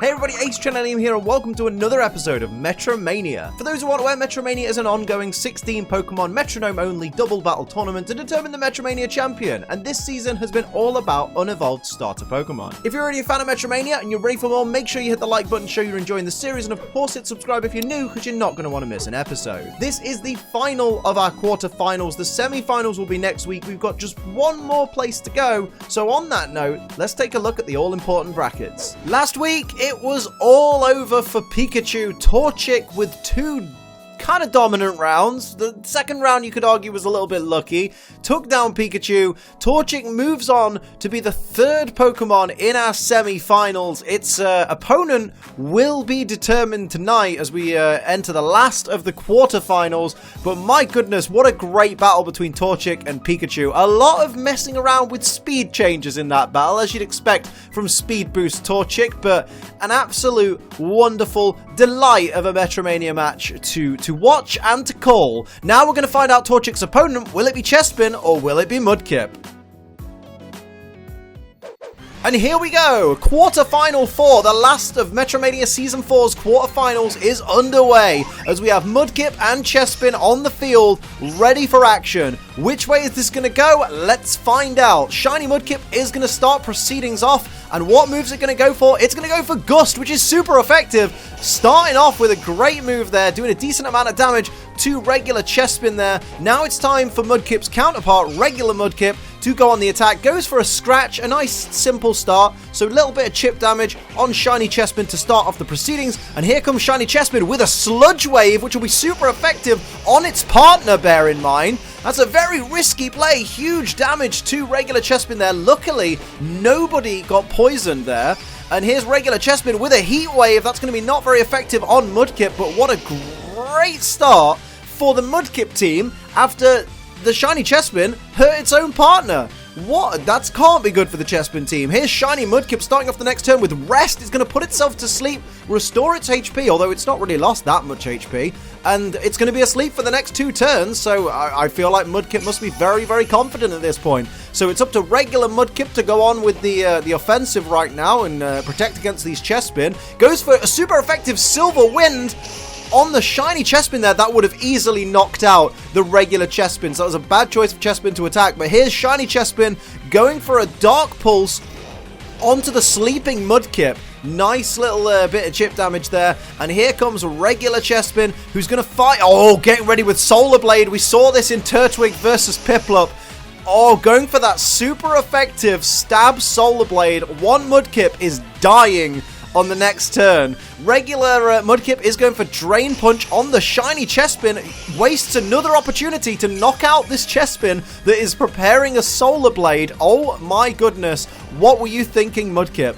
Hey everybody, Ace here and welcome to another episode of MetroMania. For those who aren't aware, MetroMania is an ongoing 16 Pokémon Metronome only double battle tournament to determine the MetroMania Champion, and this season has been all about unevolved starter Pokémon. If you're already a fan of MetroMania and you're ready for more, make sure you hit the like button, show you're enjoying the series, and of course hit subscribe if you're new because you're not going to want to miss an episode. This is the final of our quarterfinals. The semi-finals will be next week. We've got just one more place to go, so on that note, let's take a look at the all-important brackets. Last week, it was all over for Pikachu. Torchic with two kind of dominant rounds. The second round, you could argue, was a little bit lucky. Took down Pikachu. Torchic moves on to be the third Pokemon in our semi-finals. Its opponent will be determined tonight as we enter the last of the quarterfinals. But my goodness, what a great battle between Torchic and Pikachu. A lot of messing around with speed changes in that battle, as you'd expect from Speed Boost Torchic, but an absolute wonderful delight of a Metromania match to watch and to call. Now we're going to find out Torchic's opponent. Will it be Chespin or will it be Mudkip? And here we go, quarterfinal 4, the last of Metromania Season 4's quarterfinals is underway, as we have Mudkip and Chespin on the field, ready for action. Which way is this going to go? Let's find out. Shiny Mudkip is going to start proceedings off, and what move is it going to go for? It's going to go for Gust, which is super effective, starting off with a great move there, doing a decent amount of damage to regular Chespin there. Now it's time for Mudkip's counterpart, regular Mudkip, to go on the attack. Goes for a scratch, a nice simple start, so a little bit of chip damage on Shiny Chespin to start off the proceedings, and here comes Shiny Chespin with a Sludge Wave, which will be super effective on its partner, bear in mind. That's a very risky play, huge damage to regular Chespin there. Luckily, nobody got poisoned there. And here's regular Chespin with a Heat Wave. That's going to be not very effective on Mudkip, but what a great start for the Mudkip team after the Shiny Chespin hurt its own partner. What? That can't be good for the Chespin team. Here's Shiny Mudkip starting off the next turn with Rest. It's going to put itself to sleep, restore its HP, although it's not really lost that much HP. And it's going to be asleep for the next 2 turns, so I feel like Mudkip must be very, very confident at this point. So it's up to regular Mudkip to go on with the offensive right now and protect against these Chespin. Goes for a super effective Silver Wind on the Shiny Chespin there. That would have easily knocked out the regular Chespin, so that was a bad choice of Chespin to attack. But here's Shiny Chespin going for a Dark Pulse onto the sleeping Mudkip. Nice little bit of chip damage there. And here comes regular Chespin, who's going to fight. Oh, getting ready with Solar Blade. We saw this in Turtwig versus Piplup. Oh, going for that super effective stab Solar Blade. One Mudkip is dying on the next turn. Regular Mudkip is going for Drain Punch on the Shiny Chespin. Wastes another opportunity to knock out this Chespin that is preparing a Solar Blade. Oh my goodness. What were you thinking, Mudkip?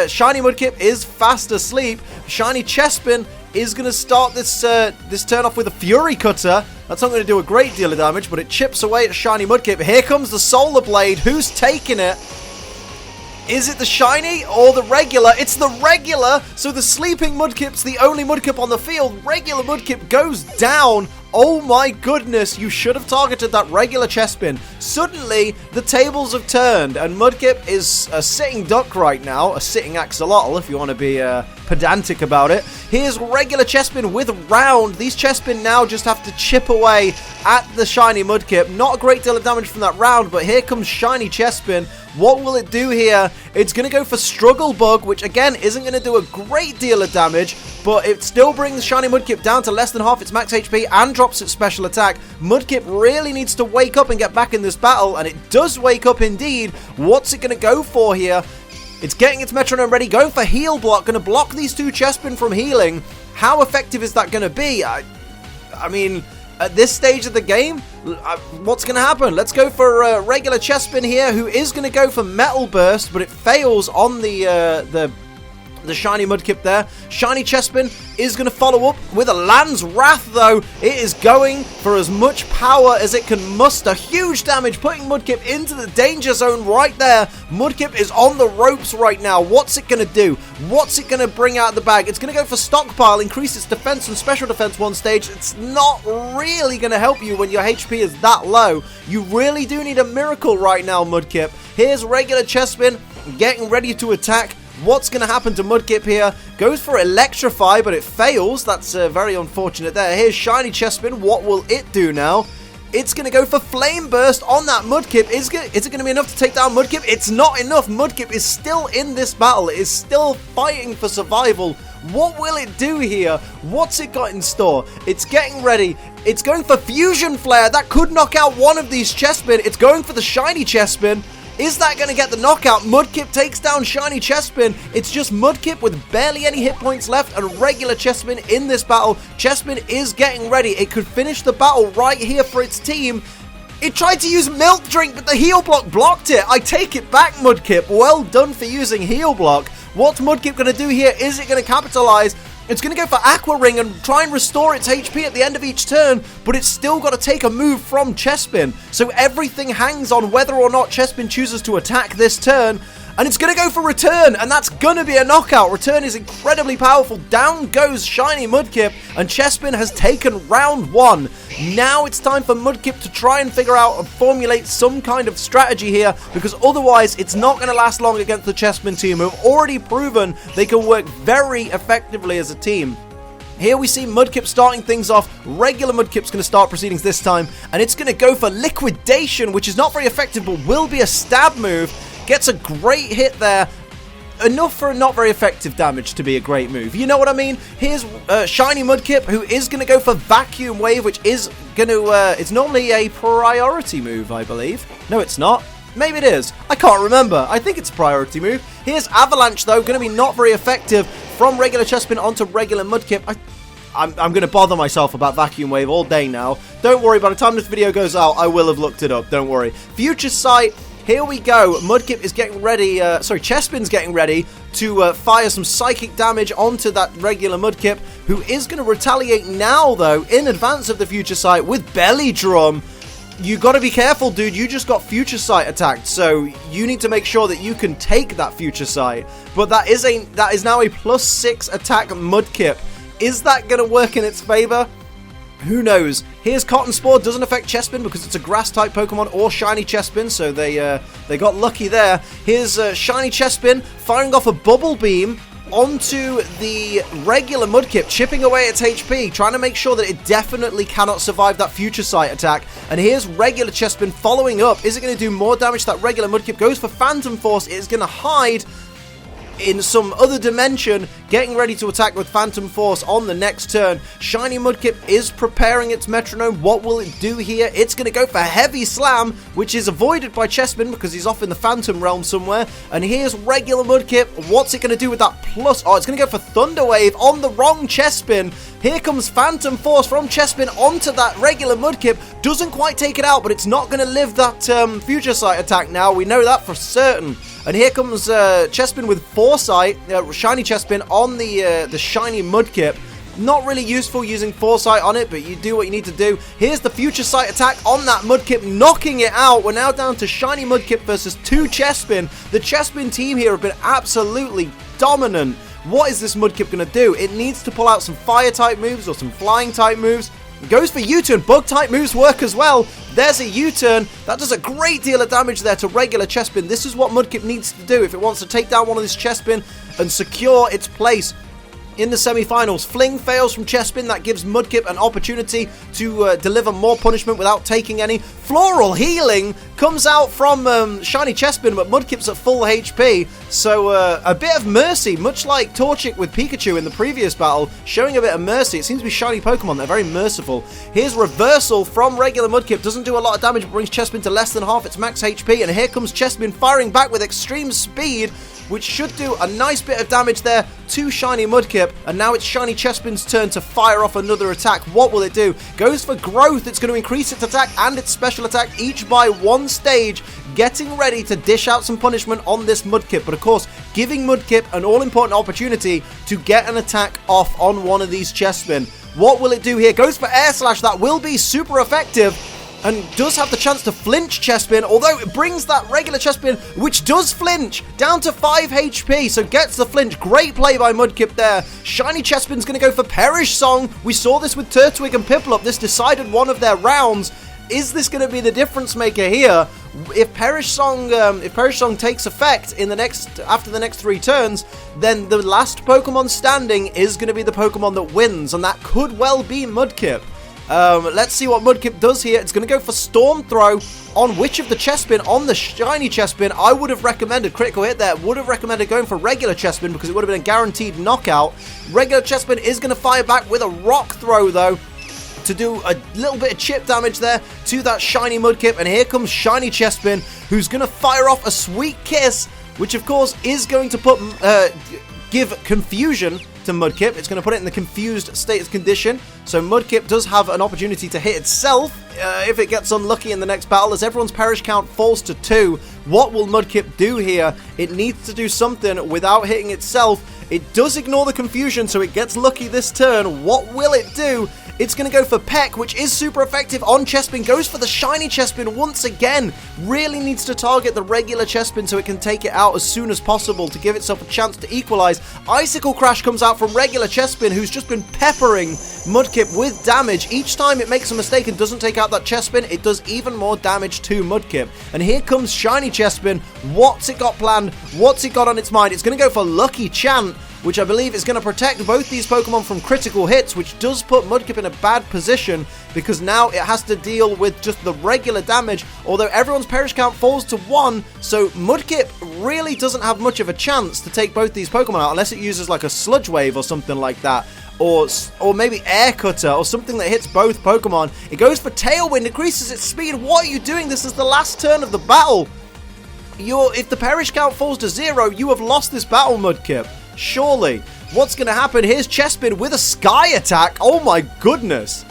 Shiny Mudkip is fast asleep. Shiny Chespin is going to start this turn off with a Fury Cutter. That's not going to do a great deal of damage, but it chips away at Shiny Mudkip. Here comes the Solar Blade. Who's taking it? Is it the Shiny or the regular? It's the regular, so the sleeping Mudkip's the only Mudkip on the field. Regular Mudkip goes down. Oh my goodness, you should have targeted that regular Chespin. Suddenly, the tables have turned, and Mudkip is a sitting duck right now, a sitting axolotl if you want to be pedantic about it. Here's regular Chespin with Round. These Chespin now just have to chip away at the Shiny Mudkip. Not a great deal of damage from that Round, but here comes Shiny Chespin. What will it do here? It's going to go for Struggle Bug, which again isn't going to do a great deal of damage, but it still brings Shiny Mudkip down to less than half its max HP and drops its special attack. Mudkip really needs to wake up and get back in this battle, and it does wake up indeed. What's it going to go for here? It's getting its Metronome ready, going for Heal Block, going to block these two Chespin from healing. How effective is that going to be? I mean, at this stage of the game, what's going to happen? Let's go for regular Chespin here, who is going to go for Metal Burst, but it fails on the Shiny Mudkip there. Shiny Chespin is going to follow up with a Land's Wrath, though. It is going for as much power as it can muster. Huge damage, putting Mudkip into the danger zone right there. Mudkip is on the ropes right now. What's it going to do? What's it going to bring out of the bag? It's going to go for Stockpile, increase its defense and special defense one stage. It's not really going to help you when your HP is that low. You really do need a miracle right now, Mudkip. Here's regular Chespin getting ready to attack. What's going to happen to Mudkip here? Goes for Electrify, but it fails. That's very unfortunate there. Here's Shiny Chespin. What will it do now? It's going to go for Flame Burst on that Mudkip. Is it going to be enough to take down Mudkip? It's not enough. Mudkip is still in this battle. It is still fighting for survival. What will it do here? What's it got in store? It's getting ready. It's going for Fusion Flare. That could knock out one of these Chespin. It's going for the Shiny Chespin. Is that going to get the knockout? Mudkip takes down Shiny Chespin. It's just Mudkip with barely any hit points left and regular Chespin in this battle. Chespin is getting ready. It could finish the battle right here for its team. It tried to use Milk Drink, but the Heal Block blocked it. I take it back, Mudkip. Well done for using Heal Block. What's Mudkip going to do here? Is it going to capitalize? It's going to go for Aqua Ring and try and restore its HP at the end of each turn, but it's still got to take a move from Chespin. So everything hangs on whether or not Chespin chooses to attack this turn. And it's going to go for Return, and that's going to be a knockout. Return is incredibly powerful. Down goes Shiny Mudkip, and Chespin has taken round 1. Now it's time for Mudkip to try and figure out and formulate some kind of strategy here, because otherwise it's not going to last long against the Chespin team, who have already proven they can work very effectively as a team. Here we see Mudkip starting things off. Regular Mudkip's going to start proceedings this time, and it's going to go for Liquidation, which is not very effective, but will be a stab move. Gets a great hit there. Enough for not very effective damage to be a great move. You know what I mean? Here's Shiny Mudkip, who is going to go for Vacuum Wave, which is going to... it's normally a priority move, I believe. No, it's not. Maybe it is. I can't remember. I think it's a priority move. Here's Avalanche, though. Going to be not very effective from regular Chespin onto regular Mudkip. I'm going to bother myself about Vacuum Wave all day now. Don't worry. By the time this video goes out, I will have looked it up. Don't worry. Future Sight. Here we go. Mudkip is getting ready, Chespin's getting ready to fire some psychic damage onto that regular Mudkip, who is going to retaliate now, though, in advance of the Future Sight with Belly Drum. You got to be careful, dude. You just got Future Sight attacked, so you need to make sure that you can take that Future Sight. But that is now a +6 attack Mudkip. Is that going to work in its favor? Who knows? Here's Cotton Spore. Doesn't affect Chespin because it's a grass-type Pokemon or Shiny Chespin, so they got lucky there. Here's Shiny Chespin firing off a Bubble Beam onto the regular Mudkip, chipping away its HP, trying to make sure that it definitely cannot survive that Future Sight attack. And here's regular Chespin following up. Is it going to do more damage to that regular Mudkip? Goes for Phantom Force. It is going to hide in some other dimension, getting ready to attack with Phantom Force on the next turn. Shiny Mudkip is preparing its Metronome. What will it do here? It's going to go for Heavy Slam, which is avoided by Chespin because he's off in the Phantom Realm somewhere. And here's regular Mudkip. What's it going to do with that plus? Oh, it's going to go for Thunder Wave on the wrong Chespin. Here comes Phantom Force from Chespin onto that regular Mudkip. Doesn't quite take it out, but it's not going to live that Future Sight attack now. We know that for certain. And here comes Chespin with Foresight, Shiny Chespin on the Shiny Mudkip. Not really useful using Foresight on it, but you do what you need to do. Here's the Future Sight attack on that Mudkip, knocking it out. We're now down to Shiny Mudkip versus 2 Chespin. The Chespin team here have been absolutely dominant. What is this Mudkip going to do? It needs to pull out some Fire-type moves or some Flying-type moves. It goes for U-turn. Bug-type moves work as well. There's a U-turn. That does a great deal of damage there to regular Chespin. This is what Mudkip needs to do if it wants to take down one of this Chespin and secure its place in the semi-finals. Fling fails from Chespin. That gives Mudkip an opportunity to deliver more punishment without taking any. Floral Healing comes out from Shiny Chespin, but Mudkip's at full HP. So a bit of mercy, much like Torchic with Pikachu in the previous battle, showing a bit of mercy. It seems to be shiny Pokemon. They're very merciful. Here's Reversal from regular Mudkip. Doesn't do a lot of damage, but brings Chespin to less than half its max HP. And here comes Chespin firing back with extreme speed, which should do a nice bit of damage there to Shiny Mudkip. And now it's Shiny Chespin's turn to fire off another attack. What will it do? Goes for Growth. It's going to increase its attack and its special attack each by 1 stage, getting ready to dish out some punishment on this Mudkip. But of course, giving Mudkip an all-important opportunity to get an attack off on one of these Chespin. What will it do here? Goes for Air Slash. That will be super effective and does have the chance to flinch Chespin, although it brings that regular Chespin, which does flinch, down to 5 HP, so gets the flinch. Great play by Mudkip there. Shiny Chespin's going to go for Perish Song. We saw this with Turtwig and Piplup. This decided one of their rounds. Is this going to be the difference maker here? If Perish Song takes effect in after the next 3 turns, then the last Pokemon standing is going to be the Pokemon that wins, and that could well be Mudkip. Let's see what Mudkip does here. It's going to go for Storm Throw on which of the Chespin? On the shiny Chespin. I would have recommended, critical hit there, would have recommended going for regular Chespin because it would have been a guaranteed knockout. Regular Chespin is going to fire back with a Rock Throw though, to do a little bit of chip damage there to that shiny Mudkip, and here comes shiny Chespin, who's going to fire off a Sweet Kiss, which of course is going to give confusion to Mudkip. It's going to put it in the confused status condition, so Mudkip does have an opportunity to hit itself if it gets unlucky in the next battle, as everyone's perish count falls to 2. What will Mudkip do here? It needs to do something without hitting itself. It does ignore the confusion, so it gets lucky this turn. What will it do? It's going to go for Peck, which is super effective on Chespin. Goes for the shiny Chespin once again. Really needs to target the regular Chespin so it can take it out as soon as possible to give itself a chance to equalize. Icicle Crash comes out from regular Chespin, who's just been peppering Mudkip with damage. Each time it makes a mistake and doesn't take out that Chespin, it does even more damage to Mudkip. And here comes shiny Chespin. What's it got planned? What's it got on its mind? It's going to go for Lucky Chant, which I believe is going to protect both these Pokemon from critical hits, which does put Mudkip in a bad position because now it has to deal with just the regular damage, although everyone's perish count falls to 1, so Mudkip really doesn't have much of a chance to take both these Pokemon out unless it uses like a Sludge Wave or something like that. Or maybe Air Cutter or something that hits both Pokemon. It goes for Tailwind, increases its speed. What are you doing? This is the last turn of the battle. If the perish count falls to 0, you have lost this battle, Mudkip. Surely. What's going to happen? Here's Chespin with a Sky Attack. Oh my goodness.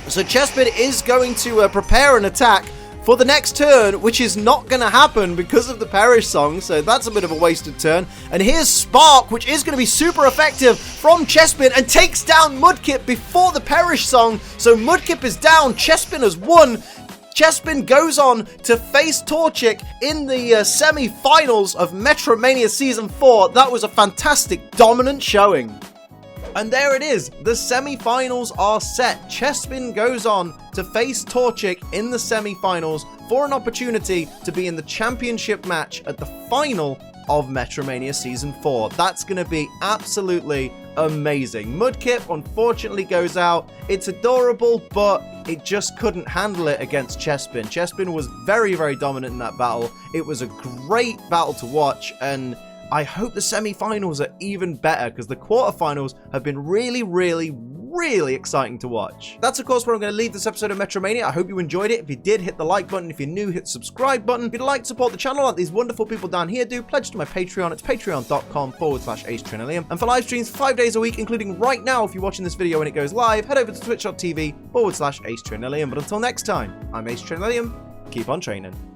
So Chespin is going to prepare an attack for the next turn, which is not going to happen because of the Perish Song, so that's a bit of a wasted turn. And here's Spark, which is going to be super effective from Chespin and takes down Mudkip before the Perish Song. So Mudkip is down, Chespin has won. Chespin goes on to face Torchic in the semi-finals of MetroMania Season 4. That was a fantastic, dominant showing. And there it is, the semi-finals are set. Chespin goes on to face Torchic in the semi-finals for an opportunity to be in the championship match at the final of MetroMania Season 4. That's going to be absolutely amazing. Mudkip unfortunately goes out. It's adorable, but it just couldn't handle it against Chespin. Chespin was very, very dominant in that battle. It was a great battle to watch, and I hope the semi-finals are even better because the quarterfinals have been really, really, really exciting to watch. That's of course where I'm going to leave this episode of Metromania. I hope you enjoyed it. If you did, hit the like button. If you're new, hit the subscribe button. If you'd like to support the channel like these wonderful people down here do, pledge to my Patreon. It's patreon.com/AceTrinillium. And for live streams 5 days a week, including right now if you're watching this video when it goes live, head over to twitch.tv/AceTrinillium. But until next time, I'm Ace Trinillium. Keep on training.